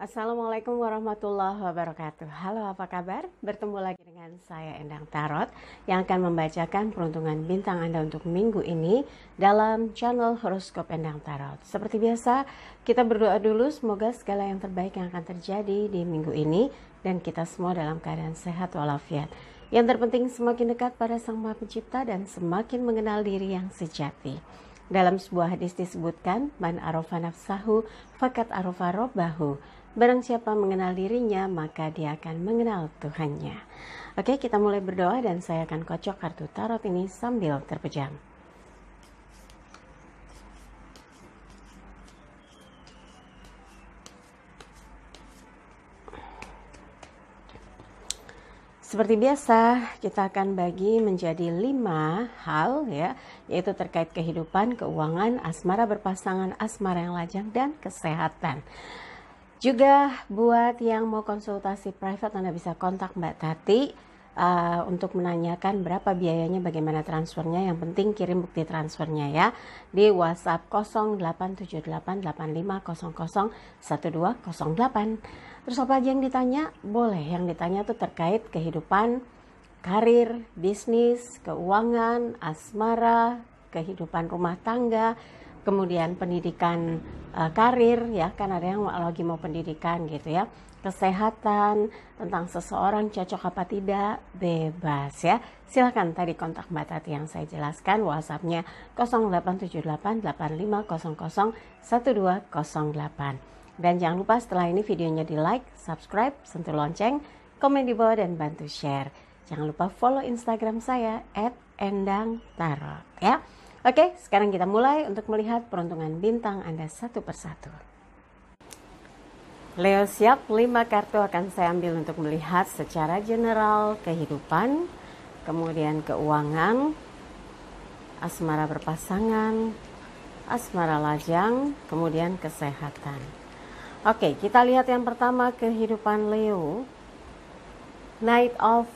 Assalamualaikum warahmatullahi wabarakatuh. Halo, apa kabar? Bertemu lagi dengan saya Endang Tarot yang akan membacakan peruntungan bintang Anda untuk minggu ini dalam channel Horoskop Endang Tarot. Seperti biasa, kita berdoa dulu semoga segala yang terbaik yang akan terjadi di minggu ini dan kita semua dalam keadaan sehat walafiat. Yang terpenting semakin dekat pada Sang Maha Pencipta dan semakin mengenal diri yang sejati. Dalam sebuah hadis disebutkan, man arofa nafsahu fakat arofa robbahu. Barang siapa mengenal dirinya, maka dia akan mengenal Tuhannya. Oke, kita mulai berdoa dan saya akan kocok kartu tarot ini sambil terpejam. Seperti biasa, kita akan bagi menjadi 5 hal ya, yaitu terkait kehidupan, keuangan, asmara berpasangan, asmara yang lajang, dan kesehatan. Juga buat yang mau konsultasi private, Anda bisa kontak Mbak Tati untuk menanyakan berapa biayanya, bagaimana transfernya. Yang penting kirim bukti transfernya ya di WhatsApp 087885001208. Terus apa aja yang ditanya? Boleh, yang ditanya tuh terkait kehidupan, karir, bisnis, keuangan, asmara, kehidupan rumah tangga, kemudian pendidikan karir ya, kan ada yang lagi mau pendidikan gitu ya, kesehatan, tentang seseorang cocok apa tidak, bebas ya. Silakan tadi kontak Mbak Tati yang saya jelaskan, WhatsAppnya 087885001208. Dan jangan lupa setelah ini videonya di like, subscribe, sentuh lonceng, komen di bawah dan bantu share. Jangan lupa follow Instagram saya @endangtarot ya. Oke, sekarang kita mulai untuk melihat peruntungan bintang Anda satu persatu. Leo siap, 5 kartu akan saya ambil untuk melihat secara general kehidupan, kemudian keuangan, asmara berpasangan, asmara lajang, kemudian kesehatan. Oke, kita lihat yang pertama kehidupan Leo. Knight of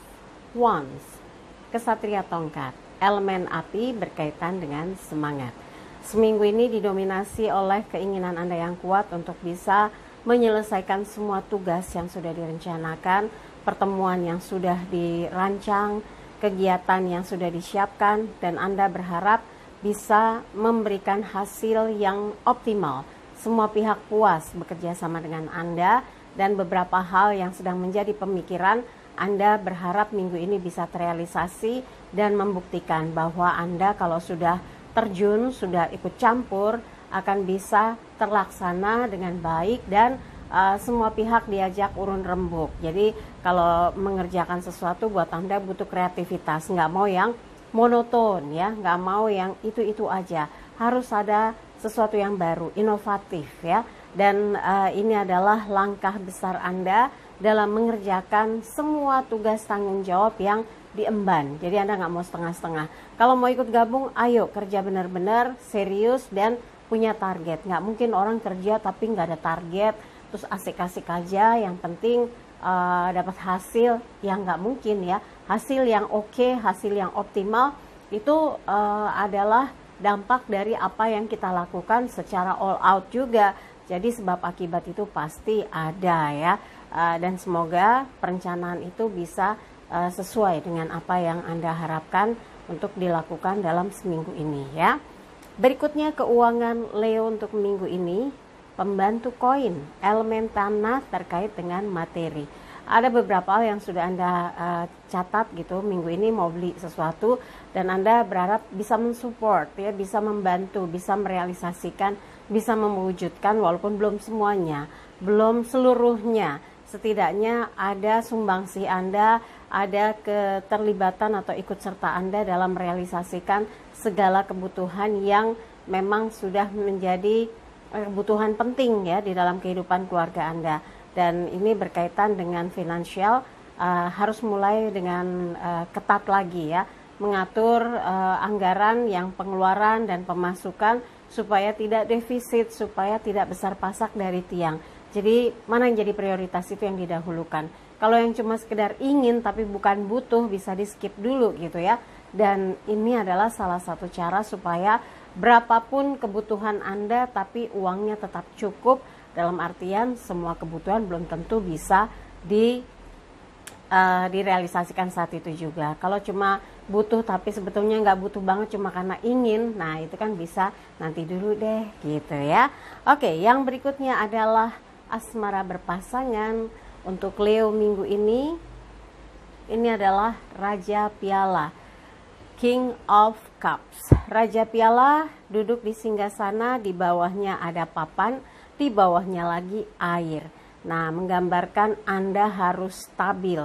Wands, kesatria tongkat. Elemen api berkaitan dengan semangat. Seminggu ini didominasi oleh keinginan Anda yang kuat untuk bisa menyelesaikan semua tugas yang sudah direncanakan, pertemuan yang sudah dirancang, kegiatan yang sudah disiapkan, dan Anda berharap bisa memberikan hasil yang optimal. Semua pihak puas bekerja sama dengan Anda, dan beberapa hal yang sedang menjadi pemikiran Anda berharap minggu ini bisa terrealisasi dan membuktikan bahwa Anda kalau sudah terjun, sudah ikut campur, akan bisa terlaksana dengan baik dan semua pihak diajak urun rembuk. Jadi kalau mengerjakan sesuatu buat Anda butuh kreativitas, nggak mau yang monoton ya, nggak mau yang itu-itu aja. Harus ada sesuatu yang baru, inovatif ya. Dan ini adalah langkah besar Anda dalam mengerjakan semua tugas tanggung jawab yang diemban. Jadi Anda nggak mau setengah-setengah. Kalau mau ikut gabung, ayo kerja benar-benar serius dan punya target. Nggak mungkin orang kerja tapi nggak ada target, terus asik-asik aja. Yang penting dapat hasil, yang nggak mungkin ya. Hasil yang oke, hasil yang optimal itu adalah dampak dari apa yang kita lakukan secara all out juga. Jadi sebab akibat itu pasti ada ya. Dan semoga perencanaan itu bisa sesuai dengan apa yang Anda harapkan untuk dilakukan dalam seminggu ini ya. Berikutnya keuangan Leo untuk minggu ini, pembantu koin, elemen tanah terkait dengan materi. Ada beberapa hal yang sudah Anda catat gitu, minggu ini mau beli sesuatu dan Anda berharap bisa mensupport ya, bisa membantu, bisa merealisasikan, bisa mewujudkan walaupun belum semuanya, belum seluruhnya. Setidaknya ada sumbangsi Anda, ada keterlibatan atau ikut serta Anda dalam merealisasikan segala kebutuhan yang memang sudah menjadi kebutuhan penting ya di dalam kehidupan keluarga Anda. Dan ini berkaitan dengan finansial, harus mulai dengan ketat lagi ya, mengatur anggaran yang pengeluaran dan pemasukan supaya tidak defisit, supaya tidak besar pasak dari tiang. Jadi mana yang jadi prioritas itu yang didahulukan. Kalau yang cuma sekedar ingin tapi bukan butuh, bisa di skip dulu gitu ya. Dan ini adalah salah satu cara supaya berapapun kebutuhan Anda tapi uangnya tetap cukup, dalam artian semua kebutuhan belum tentu bisa direalisasikan saat itu juga. Kalau cuma butuh tapi sebetulnya nggak butuh banget cuma karena ingin, nah itu kan bisa nanti dulu deh gitu ya. Oke, yang berikutnya adalah asmara berpasangan. Untuk Leo minggu ini adalah Raja Piala, King of Cups. Raja Piala duduk di singgasana, di bawahnya ada papan, di bawahnya lagi air. Nah, menggambarkan Anda harus stabil,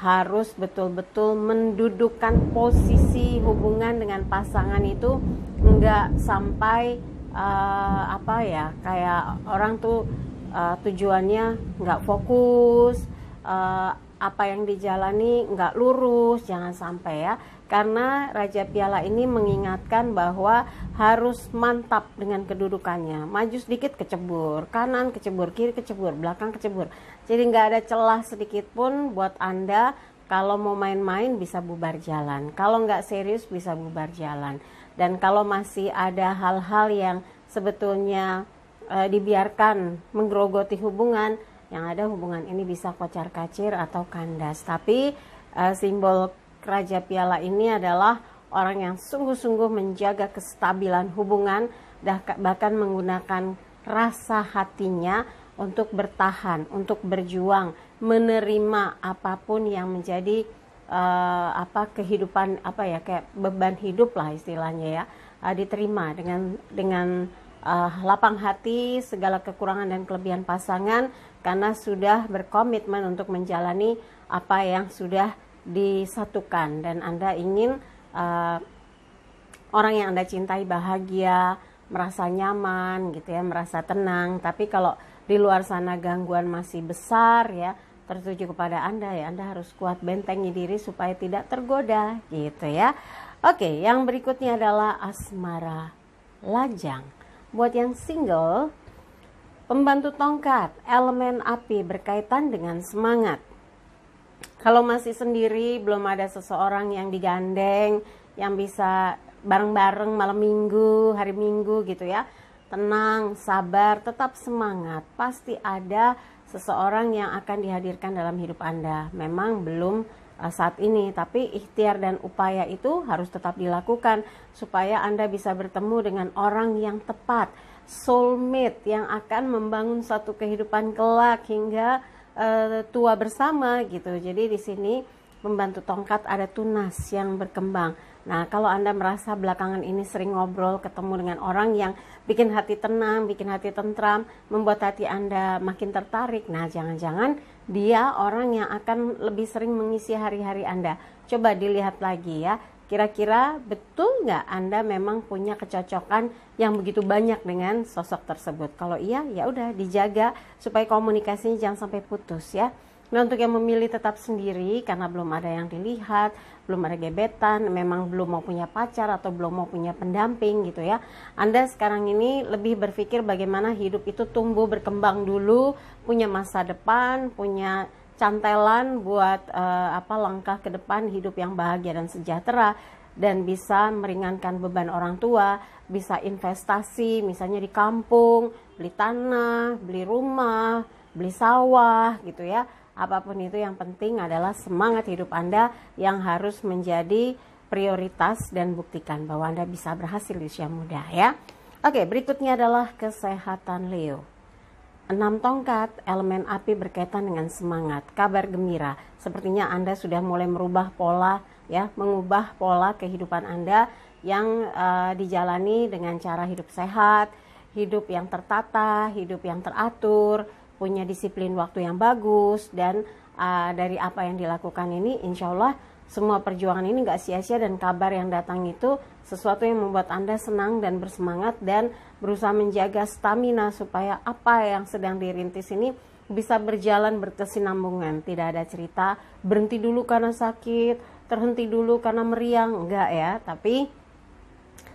harus betul-betul mendudukkan posisi hubungan dengan pasangan itu, enggak sampai kayak orang tuh tujuannya nggak fokus, apa yang dijalani nggak lurus, jangan sampai ya. Karena Raja Piala ini mengingatkan bahwa harus mantap dengan kedudukannya. Maju sedikit kecebur, kanan kecebur, kiri kecebur, belakang kecebur. Jadi nggak ada celah sedikit pun buat Anda. Kalau mau main-main bisa bubar jalan, kalau nggak serius bisa bubar jalan. Dan kalau masih ada hal-hal yang sebetulnya dibiarkan menggerogoti hubungan, yang ada hubungan ini bisa kocar-kacir atau kandas. Tapi simbol Raja Piala ini adalah orang yang sungguh-sungguh menjaga kestabilan hubungan, bahkan menggunakan rasa hatinya untuk bertahan, untuk berjuang, menerima apapun yang menjadi kehidupan, kayak beban hidup lah istilahnya ya, diterima dengan lapang hati segala kekurangan dan kelebihan pasangan, karena sudah berkomitmen untuk menjalani apa yang sudah disatukan. Dan Anda ingin orang yang Anda cintai bahagia, merasa nyaman gitu ya, merasa tenang. Tapi kalau di luar sana gangguan masih besar ya, tertuju kepada Anda ya, Anda harus kuat bentengi diri supaya tidak tergoda gitu ya. Oke, yang berikutnya adalah asmara lajang. Buat yang single, pembantu tongkat, elemen api berkaitan dengan semangat. Kalau masih sendiri, belum ada seseorang yang digandeng, yang bisa bareng-bareng malam minggu, hari minggu gitu ya. Tenang, sabar, tetap semangat. Pasti ada seseorang yang akan dihadirkan dalam hidup Anda. Memang belum saat ini, tapi ikhtiar dan upaya itu harus tetap dilakukan supaya Anda bisa bertemu dengan orang yang tepat, soulmate yang akan membangun satu kehidupan kelak hingga tua bersama gitu. Jadi di sini pembantu tongkat ada tunas yang berkembang. Nah, kalau Anda merasa belakangan ini sering ngobrol, ketemu dengan orang yang bikin hati tenang, bikin hati tentram, membuat hati Anda makin tertarik, nah jangan-jangan dia orang yang akan lebih sering mengisi hari-hari Anda. Coba dilihat lagi ya, kira-kira betul nggak Anda memang punya kecocokan yang begitu banyak dengan sosok tersebut. Kalau iya, ya udah dijaga supaya komunikasinya jangan sampai putus ya. Nah, untuk yang memilih tetap sendiri karena belum ada yang dilihat, belum ada gebetan, memang belum mau punya pacar atau belum mau punya pendamping gitu ya, Anda sekarang ini lebih berpikir bagaimana hidup itu tumbuh berkembang dulu, punya masa depan, punya cantelan buat langkah ke depan hidup yang bahagia dan sejahtera, dan bisa meringankan beban orang tua, bisa investasi misalnya di kampung, beli tanah, beli rumah, beli sawah gitu ya. Apapun itu, yang penting adalah semangat hidup Anda yang harus menjadi prioritas, dan buktikan bahwa Anda bisa berhasil di usia muda ya. Oke, berikutnya adalah kesehatan Leo. 6 tongkat, elemen api berkaitan dengan semangat, kabar gembira. Sepertinya Anda sudah mulai merubah pola ya, mengubah pola kehidupan Anda yang dijalani dengan cara hidup sehat, hidup yang tertata, hidup yang teratur, punya disiplin waktu yang bagus, dan dari apa yang dilakukan ini insya Allah semua perjuangan ini gak sia-sia, dan kabar yang datang itu sesuatu yang membuat Anda senang dan bersemangat, dan berusaha menjaga stamina supaya apa yang sedang dirintis ini bisa berjalan berkesinambungan. Tidak ada cerita berhenti dulu karena sakit, terhenti dulu karena meriang, enggak ya, tapi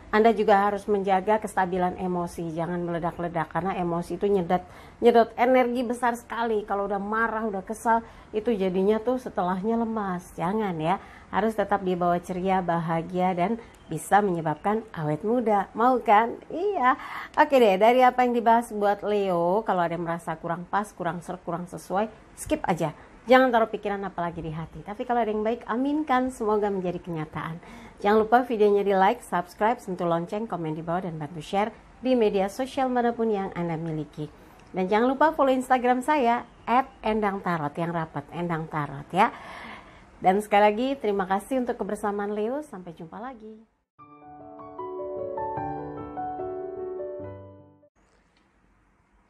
Anda juga harus menjaga kestabilan emosi, jangan meledak-ledak karena emosi itu nyedot energi besar sekali. Kalau udah marah, udah kesal, itu jadinya tuh setelahnya lemas. Jangan ya, harus tetap dibawa ceria, bahagia, dan bisa menyebabkan awet muda. Mau kan? Iya. Oke deh, dari apa yang dibahas buat Leo, kalau ada yang merasa kurang pas, kurang serk, kurang sesuai, skip aja. Jangan taruh pikiran apalagi di hati. Tapi kalau ada yang baik, aminkan, semoga menjadi kenyataan. Jangan lupa videonya di like, subscribe, sentuh lonceng, komen di bawah, dan bantu share di media sosial manapun yang Anda miliki. Dan jangan lupa follow Instagram saya, @endangtarot, yang rapat, Endang Tarot ya. Dan sekali lagi, terima kasih untuk kebersamaan Leo. Sampai jumpa lagi.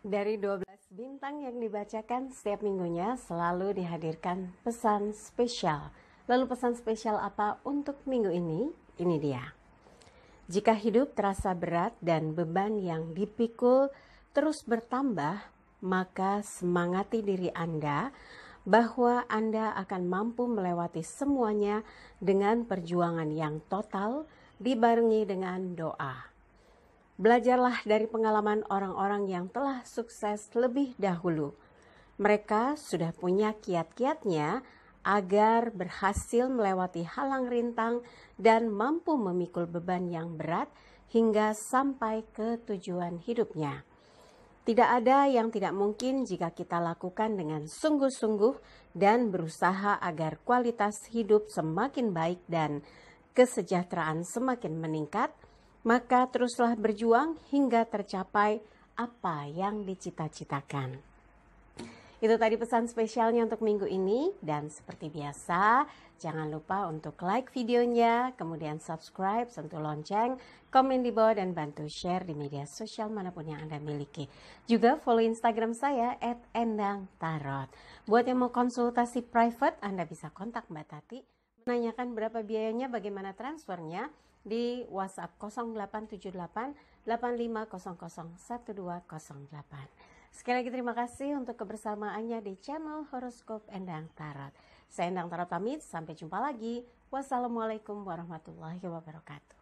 Dari 12 bintang yang dibacakan setiap minggunya selalu dihadirkan pesan spesial. Lalu pesan spesial apa untuk minggu ini? Ini dia. Jika hidup terasa berat dan beban yang dipikul terus bertambah, maka semangati diri Anda bahwa Anda akan mampu melewati semuanya dengan perjuangan yang total dibarengi dengan doa. Belajarlah dari pengalaman orang-orang yang telah sukses lebih dahulu. Mereka sudah punya kiat-kiatnya agar berhasil melewati halang rintang dan mampu memikul beban yang berat hingga sampai ke tujuan hidupnya. Tidak ada yang tidak mungkin jika kita lakukan dengan sungguh-sungguh dan berusaha agar kualitas hidup semakin baik dan kesejahteraan semakin meningkat. Maka teruslah berjuang hingga tercapai apa yang dicita-citakan. Itu tadi pesan spesialnya untuk minggu ini. Dan seperti biasa, jangan lupa untuk like videonya, kemudian subscribe, sentuh lonceng, komen di bawah, dan bantu share di media sosial manapun yang Anda miliki. Juga follow Instagram saya @endangtarot. Buat yang mau konsultasi private, Anda bisa kontak Mbak Tati. Menanyakan berapa biayanya, bagaimana transfernya, di WhatsApp 0878 85001208. Sekali lagi terima kasih untuk kebersamaannya di channel Horoskop Endang Tarot. Saya Endang Tarot pamit, sampai jumpa lagi. Wassalamualaikum warahmatullahi wabarakatuh.